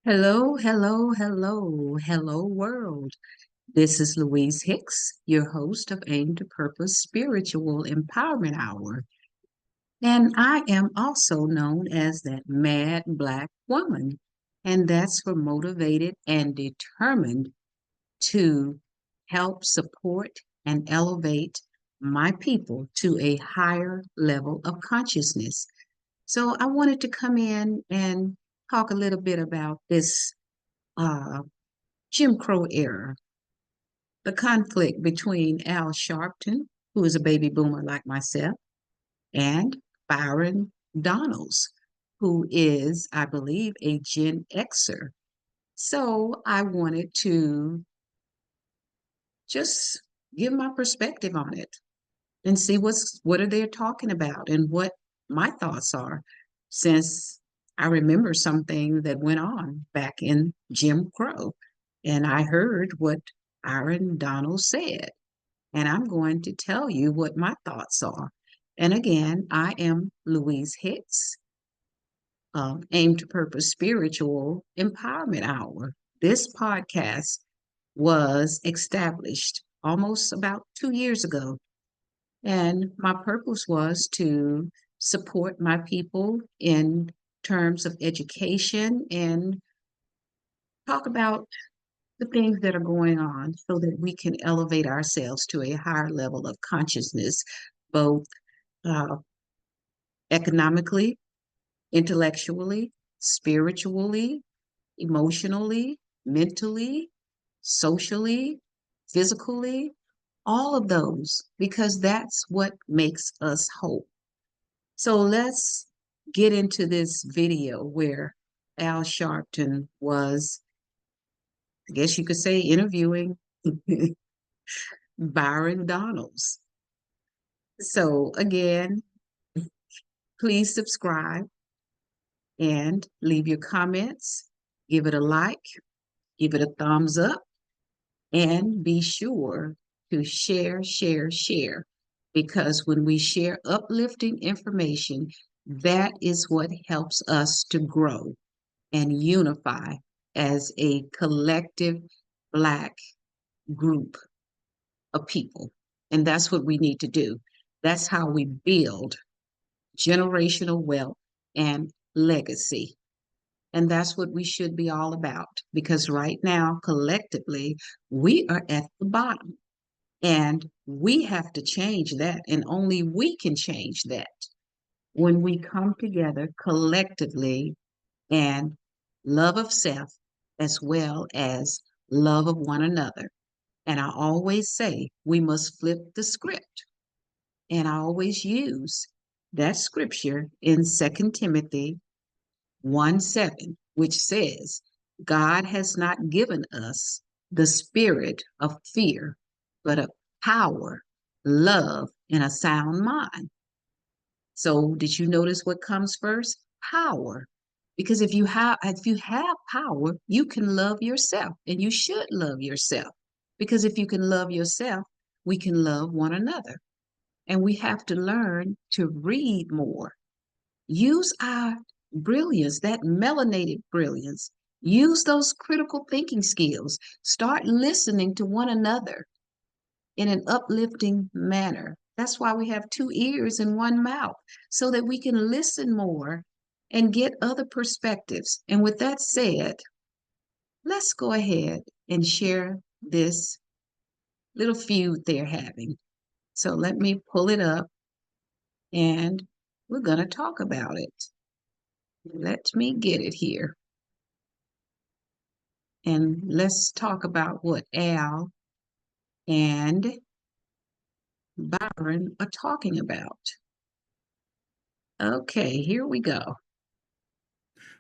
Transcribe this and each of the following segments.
Hello, hello, hello, hello, world. This is Louise Hicks, your host of Aim to Purpose Spiritual Empowerment Hour. And I am also known as that mad Black woman. And that's for motivated and determined to help support and elevate my people to a higher level of consciousness. So I wanted to come in and talk a little bit about this uh, Jim Crow era, the conflict between Al Sharpton, who is a baby boomer like myself, and Byron Donalds, who is, I believe, a Gen Xer. So I wanted to just give my perspective on it and see what are they talking about and what my thoughts are, since I remember something that went on back in Jim Crow, and I heard what Aaron Donald said, and I'm going to tell you what my thoughts are. And again, I am Louise Hicks, Aim to Purpose Spiritual Empowerment Hour. This podcast was established almost about 2 years ago, and my purpose was to support my people in terms of education and talk about the things that are going on so that we can elevate ourselves to a higher level of consciousness, both uh, economically, intellectually, spiritually, emotionally, mentally, socially, physically, all of those, because that's what makes us whole. So let's get into this video where Al Sharpton was, I guess you could say, interviewing Byron Donalds. So again, please subscribe and leave your comments, give it a like, give it a thumbs up, and be sure to share, because when we share uplifting information, that is what helps us to grow and unify as a collective Black group of people. And that's what we need to do. That's how we build generational wealth and legacy. And that's what we should be all about, because right now, collectively, we are at the bottom. And we have to change that, and only we can change that when we come together collectively and love of self as well as love of one another. And I always say we must flip the script. And I always use that scripture in 2 Timothy 1:7, which says, God has not given us the spirit of fear, but of power, love, and a sound mind. So did you notice what comes first? Power. Because if you have power, you can love yourself, and you should love yourself. Because if you can love yourself, we can love one another. And we have to learn to read more. Use our brilliance, that melanated brilliance. Use those critical thinking skills. Start listening to one another in an uplifting manner. That's why we have two ears and one mouth, so that we can listen more and get other perspectives. And with that said, let's go ahead and share this little feud they're having. So let me pull it up and we're going to talk about it. Let me get it here. And let's talk about what Al and Byron are talking about. Okay, here we go.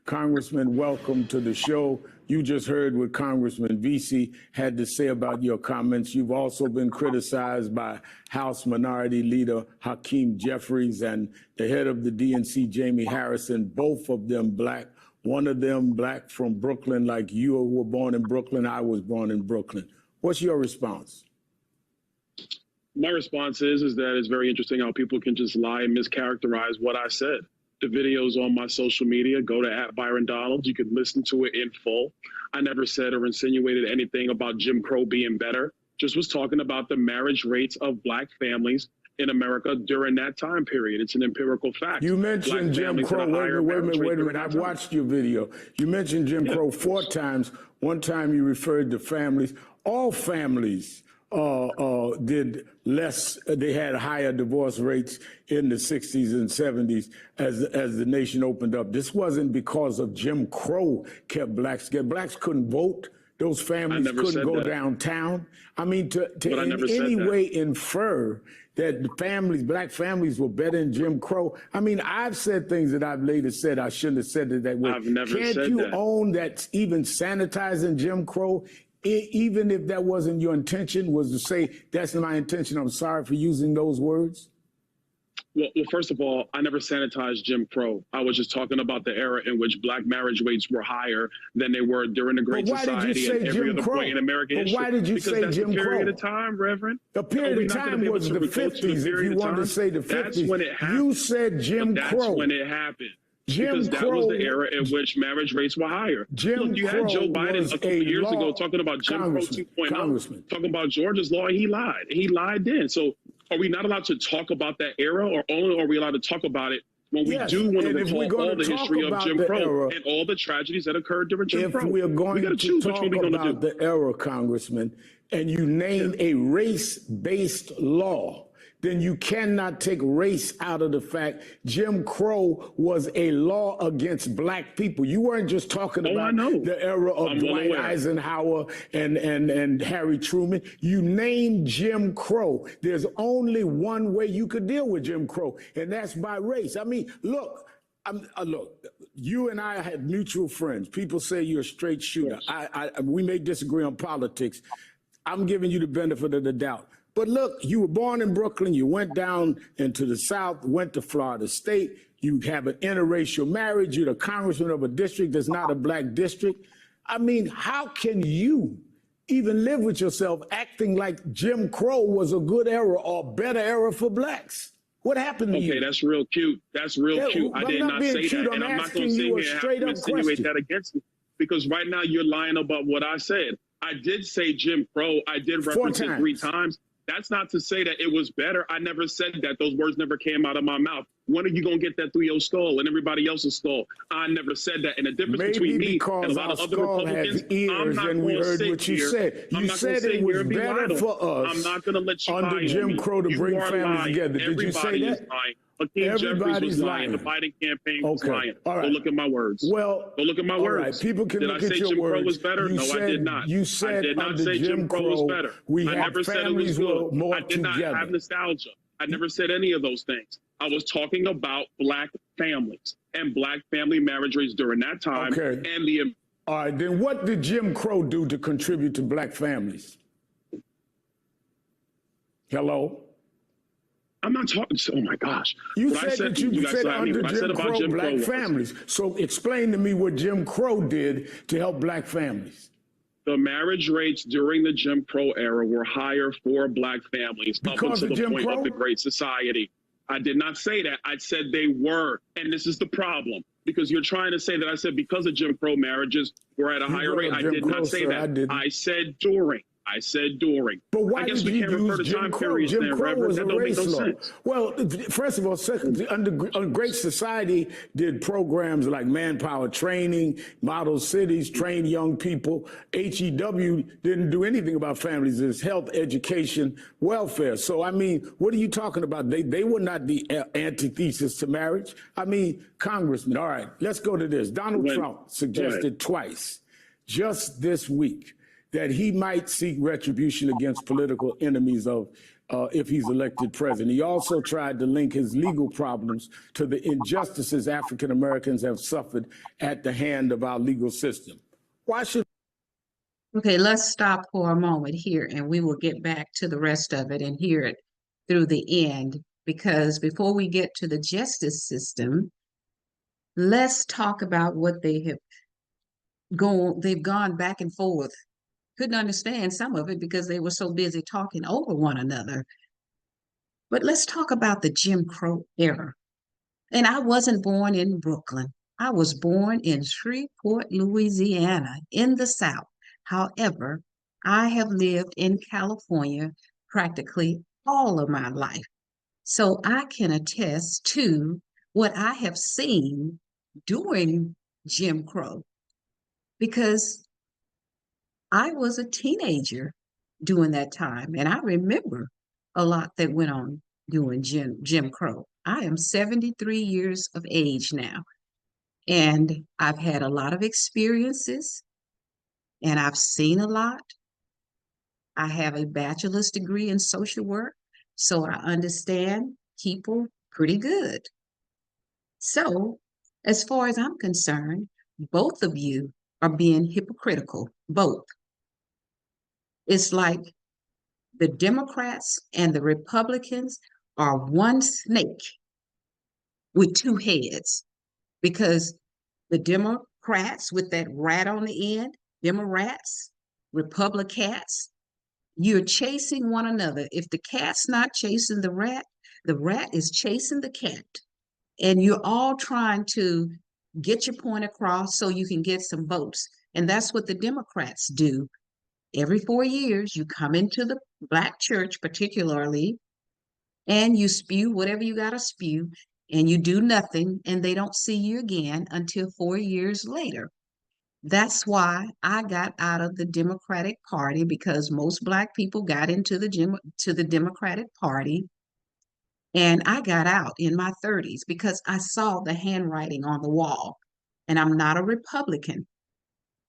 Congressman, welcome to the show. You just heard what Congressman Vesey had to say about your comments. You've also been criticized by House Minority Leader Hakeem Jeffries and the head of the DNC, Jamie Harrison, both of them Black. One of them Black from Brooklyn, like you were born in Brooklyn. I was born in Brooklyn. What's your response? My response is that it's very interesting how people can just lie and mischaracterize what I said. The video's on my social media. Go to @Byron Donalds. You can listen to it in full. I never said or insinuated anything about Jim Crow being better. Just was talking about the marriage rates of Black families in America during that time period. It's an empirical fact. You mentioned Jim Crow. Wait a minute. I've watched your video. You mentioned Jim Crow 4 times. One time you referred to families. All families did less. They had higher divorce rates in the 60s and 70s as the nation opened up. This wasn't because of Jim Crow kept blacks. Blacks couldn't vote. Those families couldn't go downtown. I mean, to in any way infer that the families, Black families, were better than Jim Crow. I mean, I've said things that I've later said I shouldn't have said it that way. I've never said that. Can't you own that even sanitizing Jim Crow, even if that wasn't your intention, was to say, that's my intention, I'm sorry for using those words? Well, first of all, I never sanitized Jim Crow. I was just talking about the era in which Black marriage rates were higher than they were during the Great Society and every other point in American history. Why did you say Jim Crow? Because that's the period of time, Reverend. The period of time was the 50s. If you want to say the 50s, that's when it happened. You said Jim Crow. That's when it happened. Because that was the era in which marriage rates were higher. Look, you had Joe Biden a couple of years ago talking about Jim Crow 2.0, talking about Georgia's law, and he lied. He lied then. So are we not allowed to talk about that era, or only are we allowed to talk about it when we do want to recall all the history of Jim Crow and all the tragedies that occurred during Jim Crow? If we are going to talk about the era, Congressman, and you name a race-based law, then you cannot take race out of the fact Jim Crow was a law against Black people. You weren't just talking about the era of Dwight Eisenhower and Harry Truman. You named Jim Crow. There's only one way you could deal with Jim Crow, and that's by race. I mean, look, look, you and I had mutual friends. People say you're a straight shooter. Yes. We may disagree on politics. I'm giving you the benefit of the doubt. But look, you were born in Brooklyn, you went down into the South, went to Florida State, you have an interracial marriage, you're the congressman of a district that's not a Black district. I mean, how can you even live with yourself acting like Jim Crow was a good era or better era for Blacks? What happened to you? Okay, that's real cute. That's real cute. I did not say that, and I'm not going to sit here and have to insinuate that against me, because right now you're lying about what I said. I did say Jim Crow. I did reference it 3 times. That's not to say that it was better. I never said that. Those words never came out of my mouth. When are you going to get that through your skull and everybody else's skull? I never said that. And the difference between me and a lot of other Republicans, I'm not going to sit here. You said it was better for us. I'm not going to let you under Jim Crow to bring families together. Did you say that? Hakeem Jeffries was lying. The Biden campaign was lying. All right. Go look at my words. Well, go look at my words. Right. People can look at your words. Did I say Jim Crow was better? No, I did not. You said I did not say Jim Crow was better. I never said it was good. I did not have nostalgia. I never said any of those things. I was talking about Black families and Black family marriage rates during that time. Okay. And the. All right. Then what did Jim Crow do to contribute to Black families? Hello? I'm not talking. Oh my gosh! You said that you said under Jim Crow, Black families. So explain to me what Jim Crow did to help Black families. The marriage rates during the Jim Crow era were higher for Black families up until the point of the Great Society. I did not say that. I said they were, and this is the problem, because you're trying to say that I said because of Jim Crow marriages were at a higher rate. I did not say that. I said during. I said during. But why I guess did we you can't refer to use time Jim Crow? periods Jim then, Crow Reverend. was That a don't make race no law. sense. Well, first of all, under Great Society did programs like manpower training, model cities, train young people. HEW didn't do anything about families. It's health, education, welfare. So, I mean, what are you talking about? They were not the antithesis to marriage. I mean, Congressman, all right, let's go to this. Donald Trump suggested twice, just this week, that he might seek retribution against political enemies of if he's elected president. He also tried to link his legal problems to the injustices African Americans have suffered at the hand of our legal system. Why should... Okay, let's stop for a moment here and we will get back to the rest of it and hear it through the end, because before we get to the justice system, let's talk about what they've gone back and forth. Couldn't understand some of it because they were so busy talking over one another. But let's talk about the Jim Crow era. And I wasn't born in Brooklyn. I was born in Shreveport, Louisiana, in the South. However, I have lived in California practically all of my life. So I can attest to what I have seen during Jim Crow because I was a teenager during that time, and I remember a lot that went on during Jim Crow. I am 73 years of age now, and I've had a lot of experiences, and I've seen a lot. I have a bachelor's degree in social work, so I understand people pretty good. So, as far as I'm concerned, both of you are being hypocritical, both. It's like the Democrats and the Republicans are one snake with two heads because the Democrats with that rat on the end, Democrats, Republicats, you're chasing one another. If the cat's not chasing the rat is chasing the cat. And you're all trying to get your point across so you can get some votes. And that's what the Democrats do. Every 4 years, you come into the Black church, particularly, and you spew whatever you got to spew, and you do nothing, and they don't see you again until 4 years later. That's why I got out of the Democratic Party because most Black people got into the Democratic Party. And I got out in my 30s because I saw the handwriting on the wall. And I'm not a Republican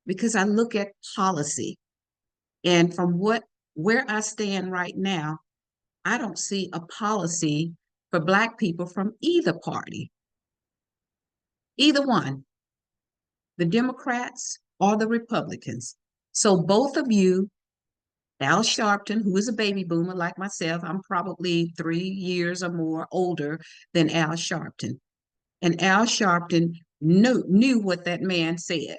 because I look at policy. And from where I stand right now, I don't see a policy for Black people from either party, either one, the Democrats or the Republicans. So both of you, Al Sharpton, who is a baby boomer like myself, I'm probably 3 years or more older than Al Sharpton. And Al Sharpton knew what that man said.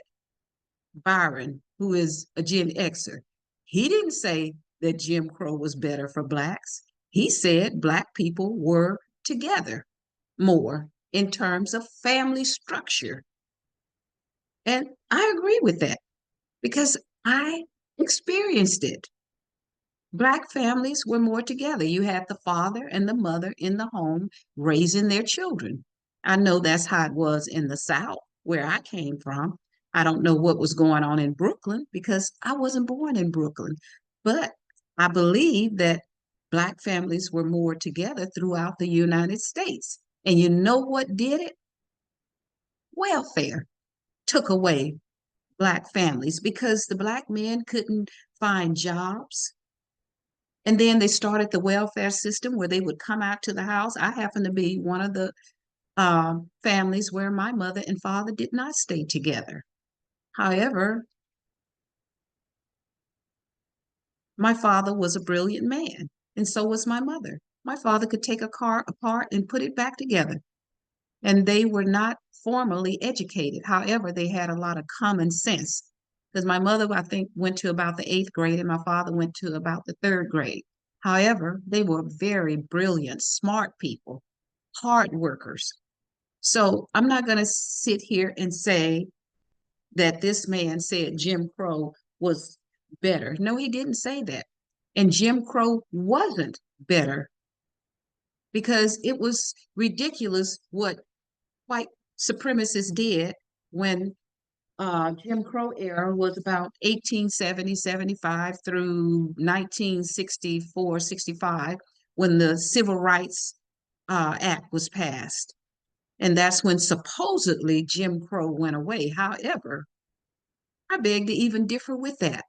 Byron, who is a Gen Xer, he didn't say that Jim Crow was better for Blacks. He said Black people were together more in terms of family structure. And I agree with that because I experienced it. Black families were more together. You had the father and the mother in the home raising their children. I know that's how it was in the South, where I came from. I don't know what was going on in Brooklyn because I wasn't born in Brooklyn. But I believe that Black families were more together throughout the United States. And you know what did it? Welfare took away Black families because the Black men couldn't find jobs. And then they started the welfare system where they would come out to the house. I happen to be one of the families where my mother and father did not stay together. However, my father was a brilliant man, and so was my mother. My father could take a car apart and put it back together. And they were not formally educated. However, they had a lot of common sense. Because my mother, I think, went to about the 8th grade, and my father went to about the 3rd grade. However, they were very brilliant, smart people, hard workers. So I'm not going to sit here and say that this man said Jim Crow was better. No, he didn't say that. And Jim Crow wasn't better because it was ridiculous what white supremacists did when Jim Crow era was about 1870, 75 through 1964, 65, when the Civil Rights Act was passed. And that's when supposedly Jim Crow went away. However, I beg to even differ with that.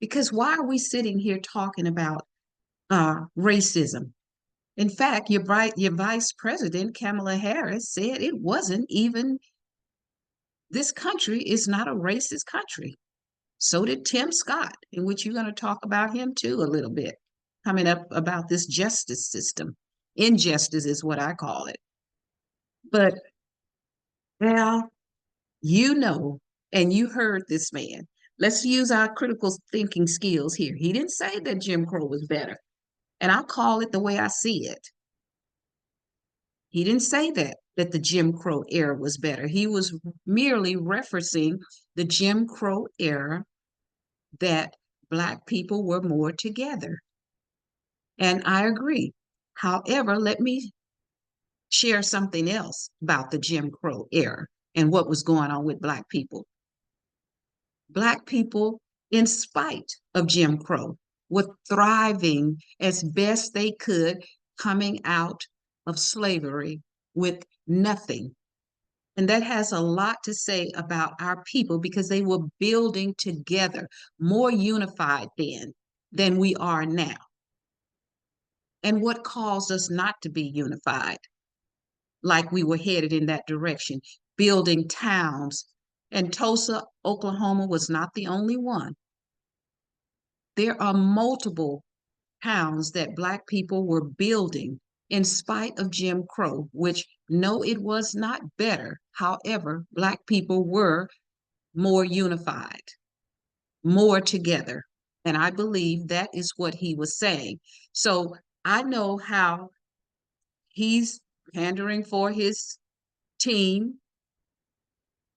Because why are we sitting here talking about racism? In fact, your vice president, Kamala Harris, said it wasn't even, this country is not a racist country. So did Tim Scott, in which you're going to talk about him too a little bit, coming up about this justice system. Injustice is what I call it. But now, you know, and you heard this man. Let's use our critical thinking skills here. He didn't say that Jim Crow was better. And I'll call it the way I see it. He didn't say that the Jim Crow era was better. He was merely referencing the Jim Crow era that Black people were more together. And I agree. However, let me share something else about the Jim Crow era and what was going on with Black people. Black people, in spite of Jim Crow, were thriving as best they could coming out of slavery with nothing. And that has a lot to say about our people because they were building together, more unified then than we are now. And what caused us not to be unified, like we were headed in that direction, building towns. And Tulsa, Oklahoma was not the only one. There are multiple towns that Black people were building in spite of Jim Crow, which no, it was not better. However, Black people were more unified, more together. And I believe that is what he was saying. So I know how he's pandering for his team,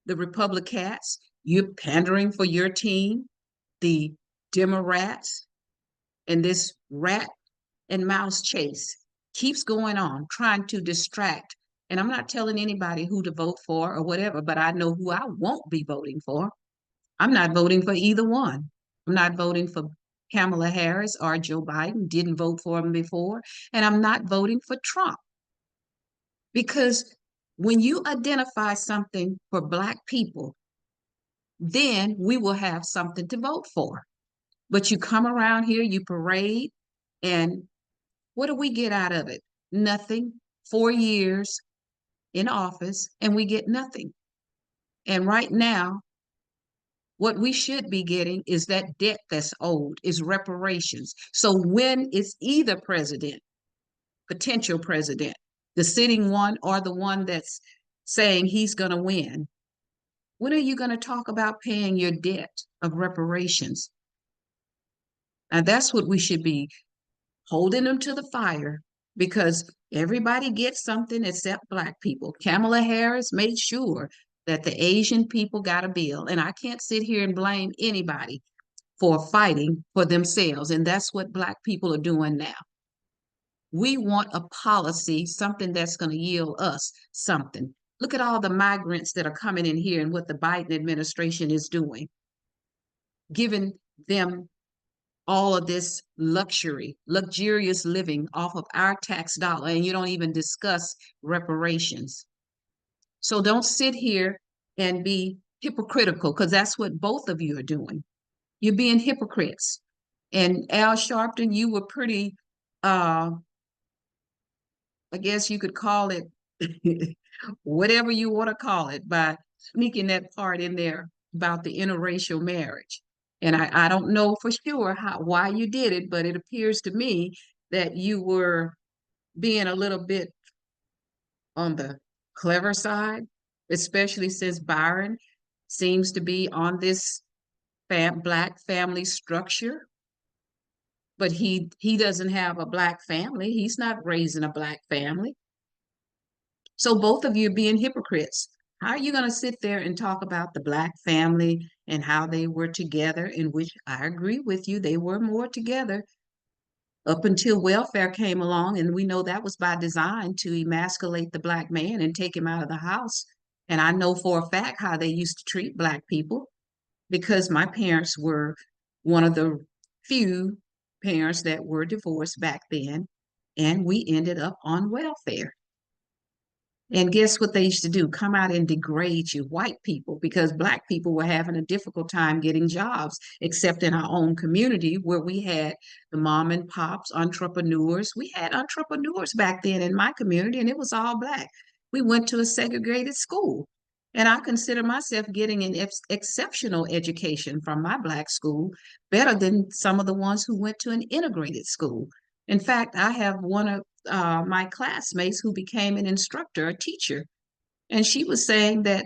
the Republicans. You're pandering for your team, the Democrats, and this rat and mouse chase keeps going on, trying to distract. And I'm not telling anybody who to vote for or whatever, but I know who I won't be voting for. I'm not voting for either one. I'm not voting for Kamala Harris or Joe Biden, didn't vote for him before. And I'm not voting for Trump. Because when you identify something for Black people, then we will have something to vote for. But you come around here, you parade, and what do we get out of it? Nothing. 4 years in office, and we get nothing. And right now, what we should be getting is that debt that's owed, is reparations. So when it's either president, potential president, the sitting one or the one that's saying he's going to win, when are you going to talk about paying your debt of reparations? And that's what we should be holding them to the fire, because everybody gets something except Black people. Kamala Harris made sure that the Asian people got a bill. And I can't sit here and blame anybody for fighting for themselves. And that's what Black people are doing now. We want a policy, something that's going to yield us something. Look at all the migrants that are coming in here and what the Biden administration is doing, giving them all of this luxurious living off of our tax dollar, and you don't even discuss reparations. So don't sit here and be hypocritical, because that's what both of you are doing. You're being hypocrites. And Al Sharpton, you were pretty, I guess you could call it whatever you want to call it, by sneaking that part in there about the interracial marriage. And I don't know for sure why you did it, but it appears to me that you were being a little bit on the clever side, especially since Byron seems to be on this Black family structure. But he doesn't have a Black family. He's not raising a Black family. So both of you are being hypocrites. How are you going to sit there and talk about the Black family and how they were together, in which I agree with you, they were more together up until welfare came along, and we know that was by design to emasculate the Black man and take him out of the house. And I know for a fact how they used to treat Black people, because my parents were one of the few parents that were divorced back then, and we ended up on welfare. And guess what they used to do? Come out and degrade you, white people, because Black people were having a difficult time getting jobs, except in our own community where we had the mom and pops, entrepreneurs. We had entrepreneurs back then in my community, and it was all Black. We went to a segregated school. And I consider myself getting an exceptional education from my Black school, better than some of the ones who went to an integrated school. In fact, I have one of my classmates who became an instructor, a teacher, and she was saying that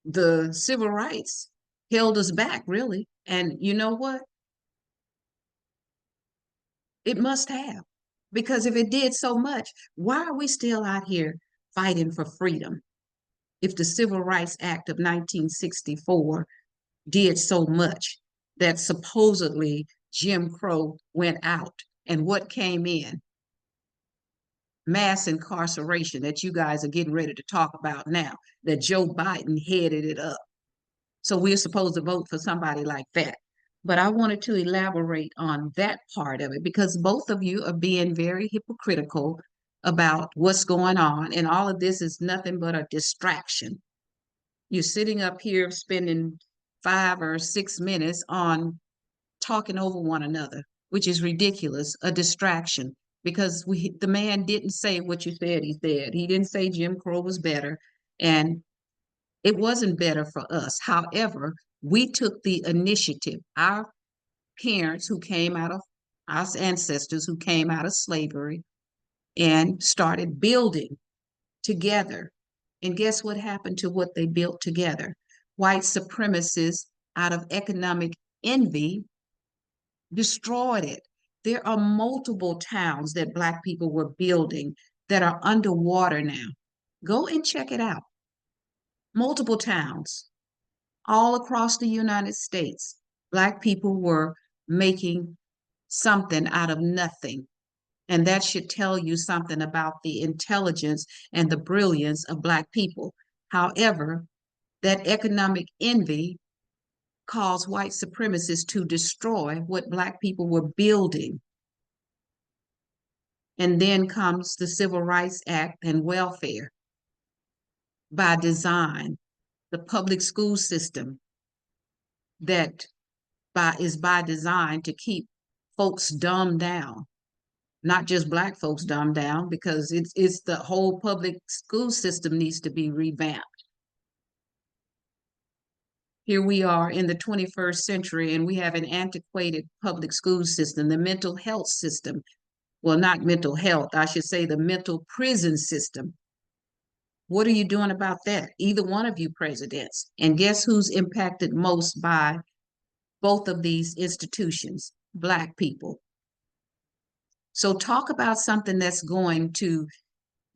the civil rights held us back, really. And you know what? It must have, Because if it did so much, why are we still out here fighting for freedom? If the Civil Rights Act of 1964 did so much that supposedly Jim Crow went out, and what came in? Mass incarceration that you guys are getting ready to talk about now, that Joe Biden headed it up. So we're supposed to vote for somebody like that. But I wanted to elaborate on that part of it because both of you are being very hypocritical about what's going on. And all of this is nothing but a distraction. You're sitting up here spending 5 or 6 minutes on talking over one another, which is ridiculous, a distraction. Because the man didn't say what you said he said. He didn't say Jim Crow was better. And it wasn't better for us. However, we took the initiative. Our parents who came out of, our ancestors who came out of slavery and started building together. And guess what happened to what they built together? White supremacists, out of economic envy, destroyed it. There are multiple towns that Black people were building that are underwater now. Go and check it out. Multiple towns all across the United States. Black people were making something out of nothing. And that should tell you something about the intelligence and the brilliance of Black people. However, that economic envy caused white supremacists to destroy what Black people were building. And then comes the Civil Rights Act and welfare by design, the public school system that is by design to keep folks dumbed down, not just Black folks dumbed down, because it's the whole public school system needs to be revamped. Here we are in the 21st century, and we have an antiquated public school system, the mental health system. Well, not mental health, I should say the mental prison system. What are you doing about that? Either one of you presidents. And guess who's impacted most by both of these institutions? Black people. So talk about something that's going to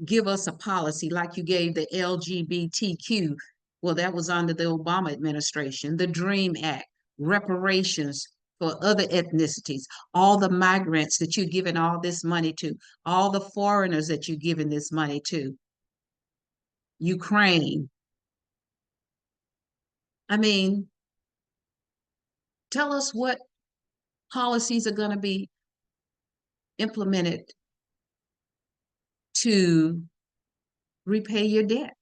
give us a policy like you gave the LGBTQ. Well, that was under the Obama administration, the DREAM Act, reparations for other ethnicities, all the migrants that you're giving all this money to, all the foreigners that you're giving this money to, Ukraine. I mean, tell us what policies are going to be implemented to repay your debt,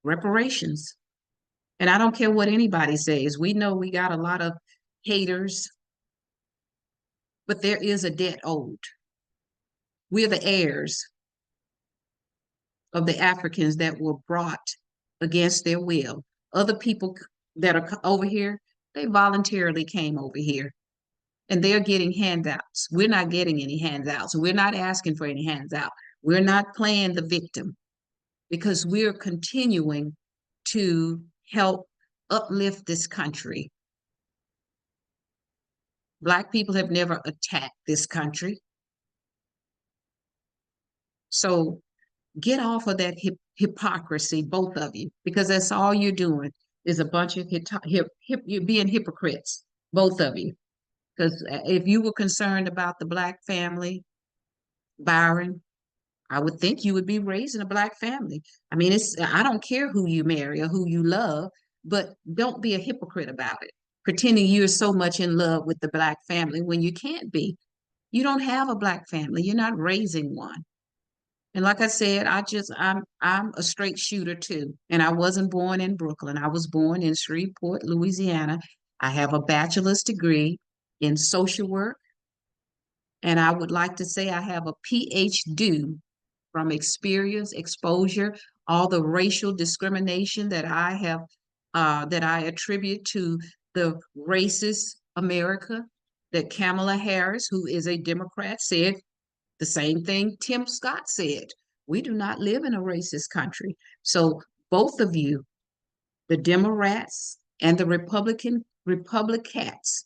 reparations. And I don't care what anybody says. We know we got a lot of haters, but there is a debt owed. We're the heirs of the Africans that were brought against their will. Other people that are over here, they voluntarily came over here and they're getting handouts. We're not getting any handouts. We're not asking for any handouts. We're not playing the victim because we're continuing to help uplift this country. Black people have never attacked this country. So get off of that hypocrisy, both of you, because that's all you're doing is a bunch of you're being hypocrites, both of you. Because if you were concerned about the Black family, Byron, I would think you would be raising a Black family. I mean, I don't care who you marry or who you love, but don't be a hypocrite about it, pretending you're so much in love with the Black family when you can't be. You don't have a Black family. You're not raising one. And like I said, I'm a straight shooter too. And I wasn't born in Brooklyn. I was born in Shreveport, Louisiana. I have a bachelor's degree in social work. And I would like to say I have a PhD from experience, exposure, all the racial discrimination that I have, that I attribute to the racist America that Kamala Harris, who is a Democrat, said the same thing Tim Scott said. We do not live in a racist country. So both of you, the Democrats and the Republicats,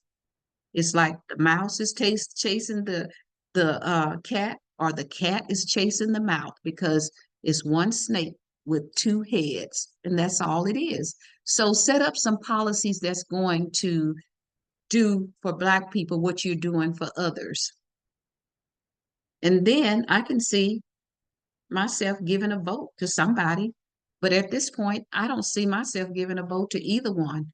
it's like the mouse is chasing the the cat, or the cat is chasing the mouse, because it's one snake with two heads, and that's all it is. So set up some policies that's going to do for Black people what you're doing for others. And then I can see myself giving a vote to somebody. But at this point, I don't see myself giving a vote to either one.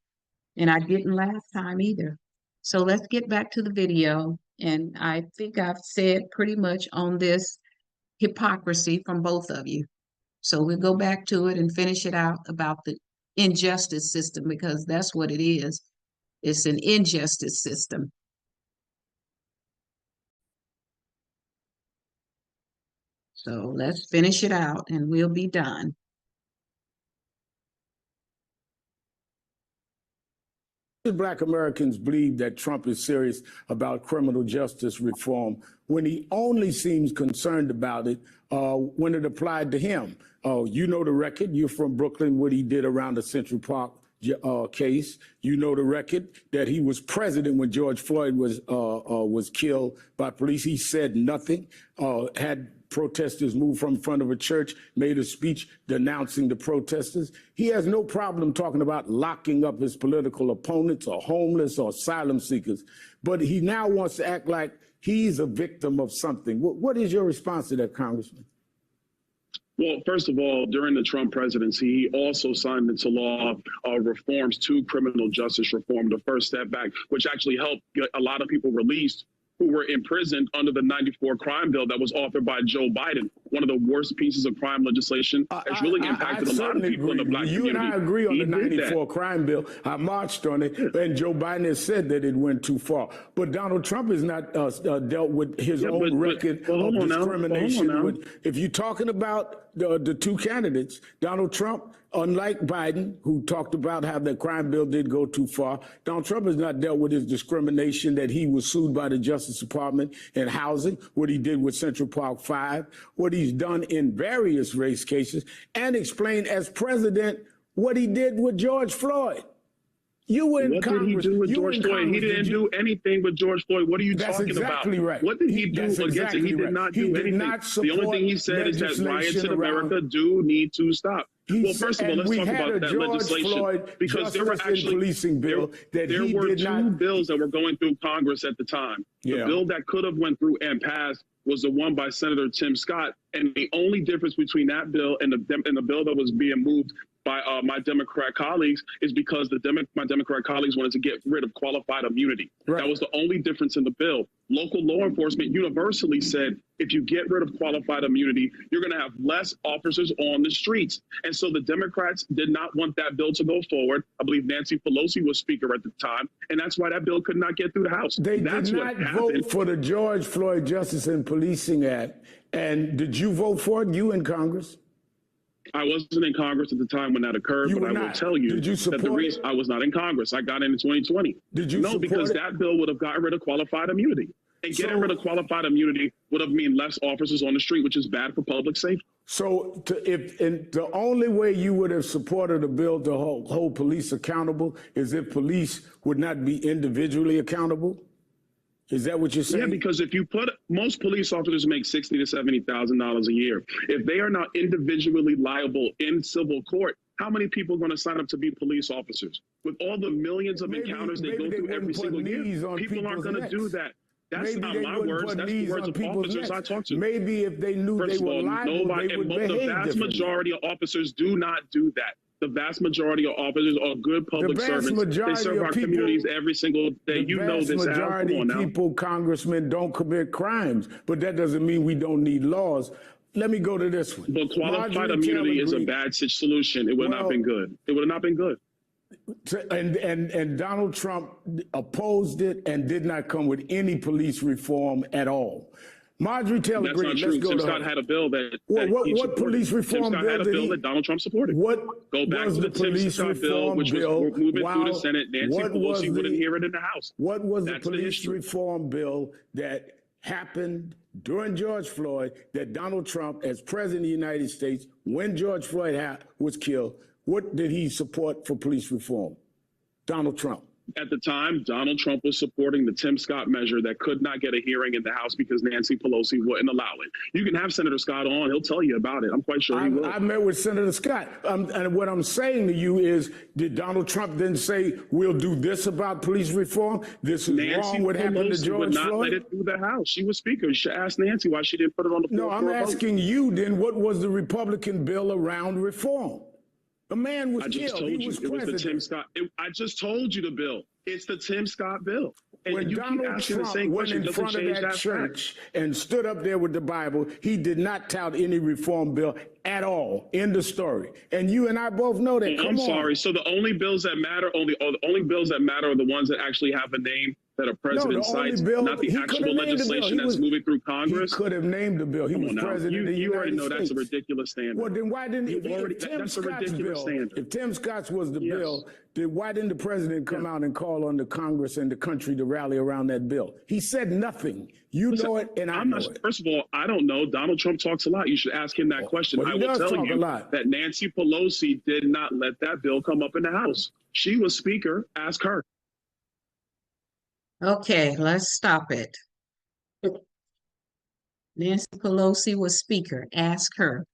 And I didn't last time either. So let's get back to the video. And I think I've said pretty much on this hypocrisy from both of you. So we'll go back to it and finish it out about the injustice system, because that's what it is. It's an injustice system. So let's finish it out and we'll be done. Black Americans believe that Trump is serious about criminal justice reform when he only seems concerned about it when it applied to him. You know the record. You're from Brooklyn, what he did around the Central Park case. You know the record that he was president when George Floyd was killed by police. He said nothing, had protesters moved from in front of a church, made a speech denouncing the protesters. He has no problem talking about locking up his political opponents or homeless or asylum seekers, but he now wants to act like he's a victim of something. What is your response to that, Congressman? Well, first of all, during the Trump presidency, he also signed into law reforms to criminal justice reform, the first step back, which actually helped get a lot of people released who were imprisoned under the '94 crime bill that was authored by Joe Biden, one of the worst pieces of crime legislation that's really impacted a lot of people in the Black community. You and I agree on the '94 crime bill. I marched on it, and Joe Biden has said that it went too far. But Donald Trump has not dealt with his own record of discrimination. If you're talking about the two candidates, Donald Trump, unlike Biden, who talked about how the crime bill did go too far, Donald Trump has not dealt with his discrimination, that he was sued by the Justice Department in housing, what he did with Central Park 5, what he's done in various race cases, and explained as president what he did with George Floyd. You were in Congress. What did he do with George Floyd? He didn't do anything with George Floyd. What are you talking about? That's exactly right. What did he do against it? He did not do anything. The only thing he said is that riots in America do need to stop. Well, first of all, let's talk about that legislation, because there were actually there were two bills that were going through Congress at the time. The bill that could have went through and passed was the one by Senator Tim Scott, and the only difference between that bill and the bill that was being moved by my Democrat colleagues is because my Democrat colleagues wanted to get rid of qualified immunity. Right. That was the only difference in the bill. Local law enforcement universally said, if you get rid of qualified immunity, you're going to have less officers on the streets. And so the Democrats did not want that bill to go forward. I believe Nancy Pelosi was speaker at the time, and that's why that bill could not get through the House. They did not vote for the George Floyd Justice and Policing Act. And did you vote for it, you in Congress? I wasn't in Congress at the time when that occurred, but I will tell you that the reason I was not in Congress, I got in 2020. Did you No, because that bill would have gotten rid of qualified immunity. And getting rid of qualified immunity would have meant less officers on the street, which is bad for public safety. So if the only way you would have supported a bill to hold police accountable is if police would not be individually accountable? Is that what you're saying? Yeah, because if you put, most police officers make $60,000 to $70,000 a year. If they are not individually liable in civil court, how many people are going to sign up to be police officers? With all the millions of encounters they go through every single year, people aren't going to do that. That's not my words. That's the words of officers I talk to. Maybe if they knew they were liable, they would behave differently. The vast majority of officers do not do that. The vast majority of officers are good public servants. They serve our communities every single day. You know this. The majority of people, Congressman, don't commit crimes, but that doesn't mean we don't need laws. Let me go to this one. But qualified immunity is a bad solution. It would not have been good. It would have not been good. And Donald Trump opposed it and did not come with any police reform at all. Marjorie Taylor Greene, let's go to her. Tim Scott had a bill that what police reform bill had a bill that Donald Trump supported. Go back to the Tim Scott bill, which was moving through the Senate. Nancy Pelosi wouldn't hear it in the House. What was the police reform bill that happened during George Floyd that Donald Trump, as president of the United States, when George Floyd was killed, what did he support for police reform? Donald Trump. At the time, Donald Trump was supporting the Tim Scott measure that could not get a hearing in the House because Nancy Pelosi wouldn't allow it. You can have Senator Scott on. He'll tell you about it. I'm quite sure he will. I met with Senator Scott. And what I'm saying to you is, did Donald Trump then say, we'll do this about police reform? This is Nancy wrong what happened to Pelosi George would not Floyd? let it through the House. She was Speaker. You should ask Nancy why she didn't put it on the floor. No, I'm asking you then, what was the Republican bill around reform? The man was killed. He was president. It was the Tim Scott. I just told you the bill. It's the Tim Scott bill. And when Donald Trump went in front of that church and stood up there with the Bible, he did not tout any reform bill at all. End of story. And you and I both know that. I'm sorry. So the only bills that matter, the only bills that matter are the ones that actually have a name that a president cites, not the actual legislation that's moving through Congress. He could have named the bill. He was president of the United States. You already know that's a ridiculous standard. Well, then why didn't that's a ridiculous standard. If Tim Scott's was the bill, then why didn't the president come out and call on the Congress and the country to rally around that bill? He said nothing. You know it, and I know it. First of all, I don't know. Donald Trump talks a lot. You should ask him that question. Well, I will tell you that Nancy Pelosi did not let that bill come up in the House. She was Speaker. Ask her. Okay, let's stop it. Nancy Pelosi was Speaker. Ask her.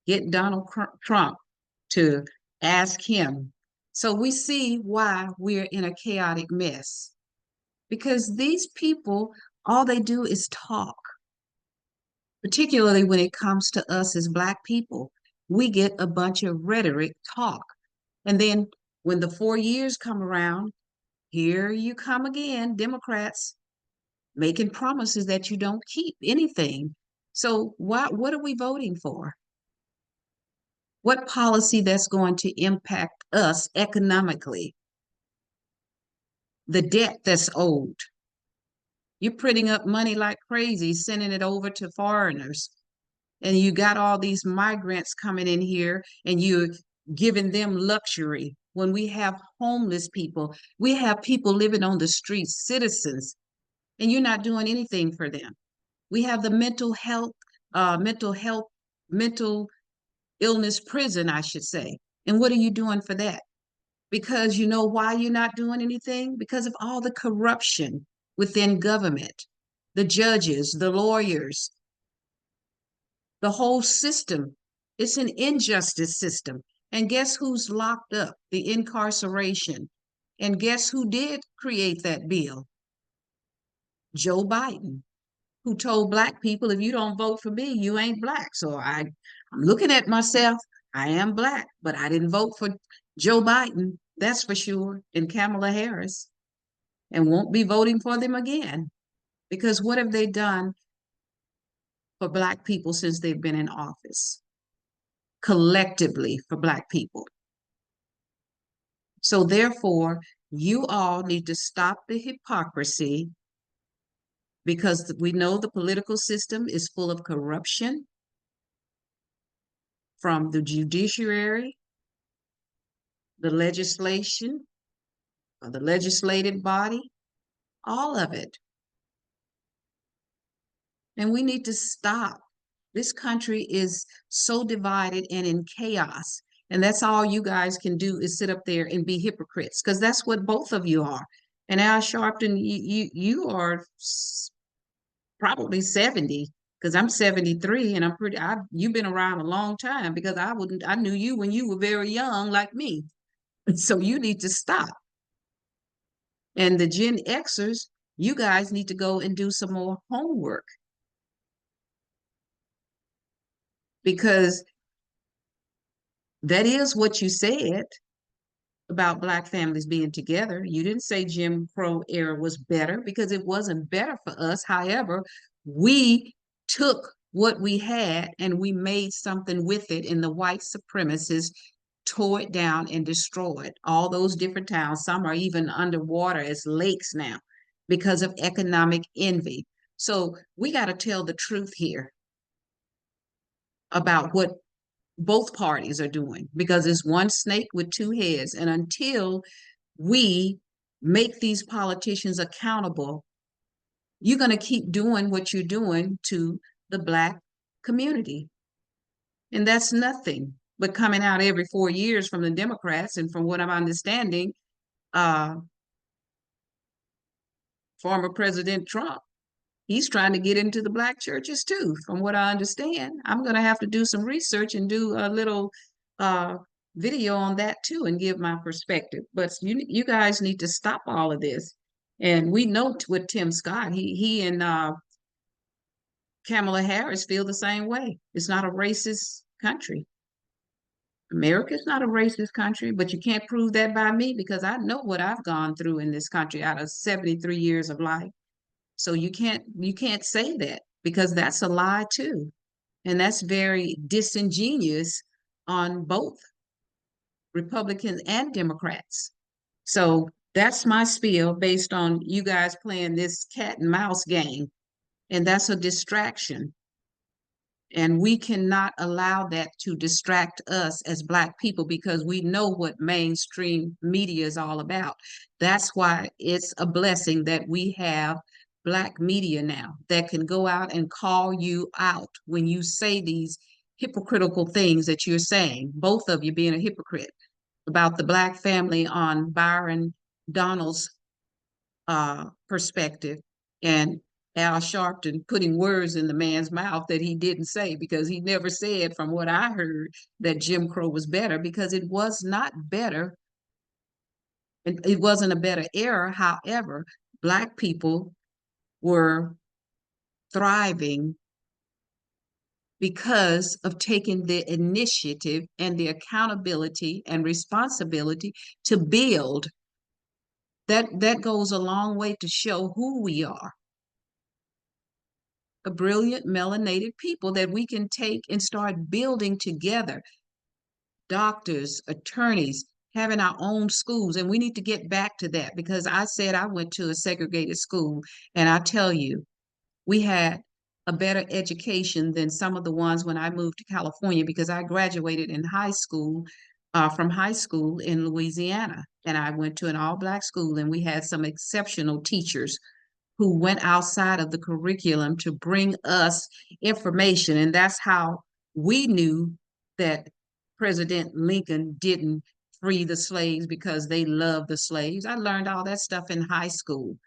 Get Donald Trump to ask him. So we see why we're in a chaotic mess. Because these people, all they do is talk. Particularly when it comes to us as Black people. We get a bunch of rhetoric talk. And then when the 4 years come around, here you come again, Democrats, making promises that you don't keep anything. So what are we voting for? What policy that's going to impact us economically? The debt that's owed. You're printing up money like crazy, sending it over to foreigners. And you got all these migrants coming in here and you're giving them luxury. When we have homeless people, we have people living on the streets, citizens, and you're not doing anything for them. We have the mental illness prison, I should say. And what are you doing for that? Because you know why you're not doing anything? Because of all the corruption within government, the judges, the lawyers, the whole system. It's an injustice system. And guess who's locked up? The incarceration. And guess who did create that bill? Joe Biden, who told Black people, if you don't vote for me, you ain't Black. So I'm looking at myself. I am Black, but I didn't vote for Joe Biden, that's for sure, and Kamala Harris, and won't be voting for them again. Because what have they done for Black people since they've been in office? Collectively for Black people. So therefore, you all need to stop the hypocrisy, because we know the political system is full of corruption, from the judiciary, the legislation, or the legislative body, all of it. And we need to stop. This country is so divided and in chaos. And that's all you guys can do is sit up there and be hypocrites, because that's what both of you are. And Al Sharpton, you are probably 70, because I'm 73, and you've been around a long time, because I knew you when you were very young like me. So you need to stop. And the Gen Xers, you guys need to go and do some more homework. Because that is what you said about Black families being together. You didn't say Jim Crow era was better, because it wasn't better for us. However, we took what we had and we made something with it, and the white supremacists tore it down and destroyed all those different towns. Some are even underwater as lakes now because of economic envy. So we got to tell the truth here about what both parties are doing, because it's one snake with two heads. And until we make these politicians accountable, you're going to keep doing what you're doing to the Black community. And that's nothing but coming out every 4 years from the Democrats. And from what I'm understanding, former President Trump, he's trying to get into the black churches too, from what I understand. I'm going to have to do some research and do a little video on that too and give my perspective. But you guys need to stop all of this. And we know with Tim Scott, he and Kamala Harris feel the same way. It's not a racist country. America's not a racist country, but you can't prove that by me because I know what I've gone through in this country out of 73 years of life. So you can't say that because that's a lie too. And that's very disingenuous on both Republicans and Democrats. So that's my spiel based on you guys playing this cat and mouse game. And that's a distraction. And we cannot allow that to distract us as Black people because we know what mainstream media is all about. That's why it's a blessing that we have Black media now that can go out and call you out when you say these hypocritical things that you're saying, both of you being a hypocrite about the Black family on Byron Donalds' perspective, and Al Sharpton putting words in the man's mouth that he didn't say because he never said, from what I heard, that Jim Crow was better because it was not better. And it wasn't a better era. However, Black people were thriving because of taking the initiative and the accountability and responsibility to build. That goes a long way to show who we are. A brilliant melanated people that we can take and start building together. Doctors, attorneys, having our own schools. And we need to get back to that because I said I went to a segregated school. And I tell you, we had a better education than some of the ones when I moved to California because I graduated in high school, from high school in Louisiana. And I went to an all-Black school and we had some exceptional teachers who went outside of the curriculum to bring us information. And that's how we knew that President Lincoln didn't free the slaves because they loved the slaves. I learned all that stuff in high school.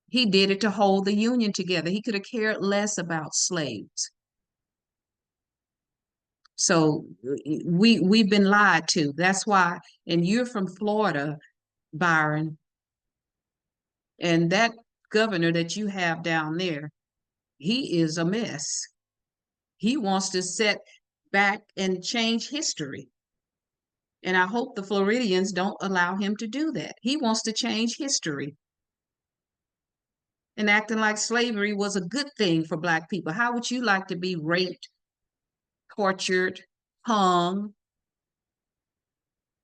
He did it to hold the Union together. He could have cared less about slaves. So we've been lied to. That's why, and you're from Florida, Byron, and that governor that you have down there, he is a mess. He wants to set back and change history. And I hope the Floridians don't allow him to do that. He wants to change history and acting like slavery was a good thing for Black people. How would you like to be raped, tortured, hung?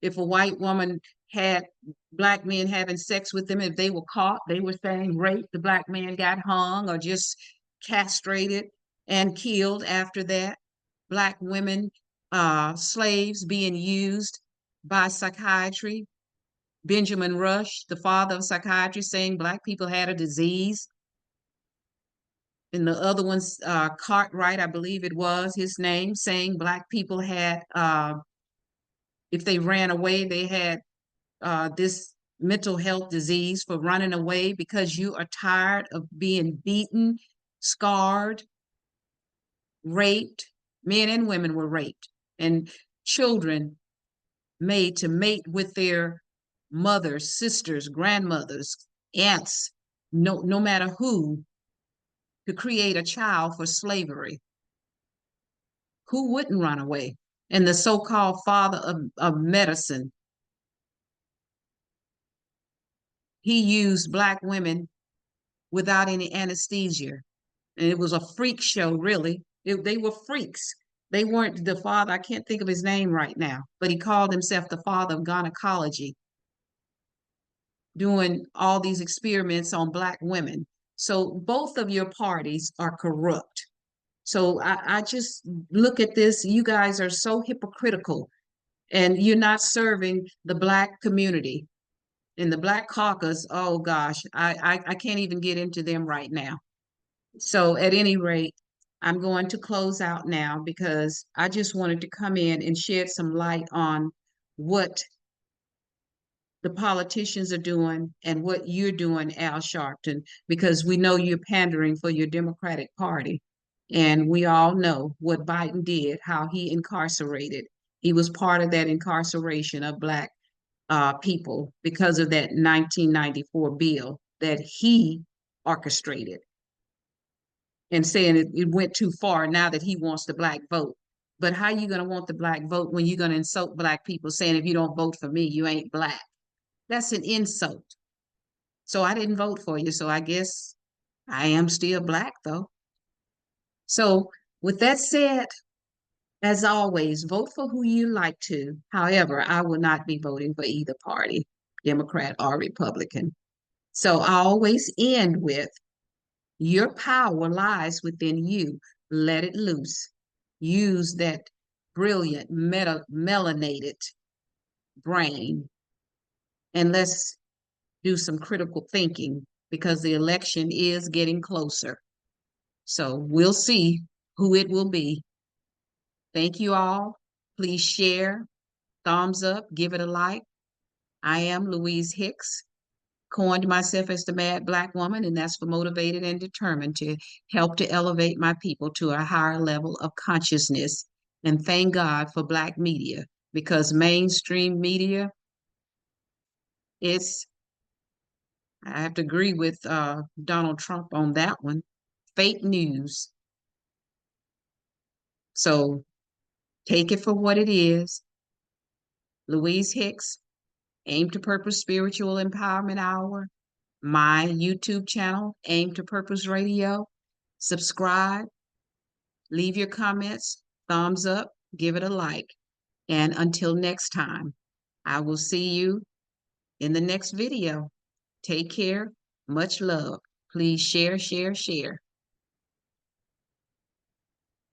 If a white woman had Black men having sex with them, if they were caught, they were saying rape, the Black man got hung or just castrated and killed after that. Black women, slaves being used by psychiatry. Benjamin Rush, the father of psychiatry, saying Black people had a disease. And the other one's Cartwright, I believe it was his name, saying Black people had, if they ran away, they had this mental health disease for running away because you are tired of being beaten, scarred, raped. Men and women were raped, and children made to mate with their mothers, sisters, grandmothers, aunts, no matter who, to create a child for slavery. Who wouldn't run away? And the so-called father of medicine, he used Black women without any anesthesia. And it was a freak show, really. They were freaks. They weren't the father, I can't think of his name right now, but he called himself the father of gynecology, doing all these experiments on Black women. So both of your parties are corrupt. So I just look at this, you guys are so hypocritical and you're not serving the Black community. In the Black caucus, oh gosh, I can't even get into them right now. So at any rate, I'm going to close out now because I just wanted to come in and shed some light on what the politicians are doing and what you're doing, Al Sharpton, because we know you're pandering for your Democratic Party. And we all know what Biden did, how he incarcerated. He was part of that incarceration of Black people because of that 1994 bill that he orchestrated, and saying it went too far now that he wants the Black vote. But how you going to want the Black vote when you're going to insult Black people saying if you don't vote for me, you ain't Black? That's an insult. So I didn't vote for you. So I guess I am still Black, though. So with that said, as always, vote for who you like to. However, I will not be voting for either party, Democrat or Republican. So I always end with, your power lies within you. Let it loose. Use that brilliant melanated brain, and let's do some critical thinking, because the election is getting closer. So we'll see who it will be. Thank you all. Please share, thumbs up, give it a like. I am Louise Hicks, coined myself as the Mad Black Woman, and that's for motivated and determined to help to elevate my people to a higher level of consciousness. And thank God for Black media, because mainstream media, I have to agree with Donald Trump on that one, fake news. So take it for what it is. Louise Hicks, Aim to Purpose Spiritual Empowerment Hour, my YouTube channel, Aim to Purpose Radio. Subscribe, leave your comments, thumbs up, give it a like. And until next time, I will see you in the next video. Take care. Much love. Please share, share, share.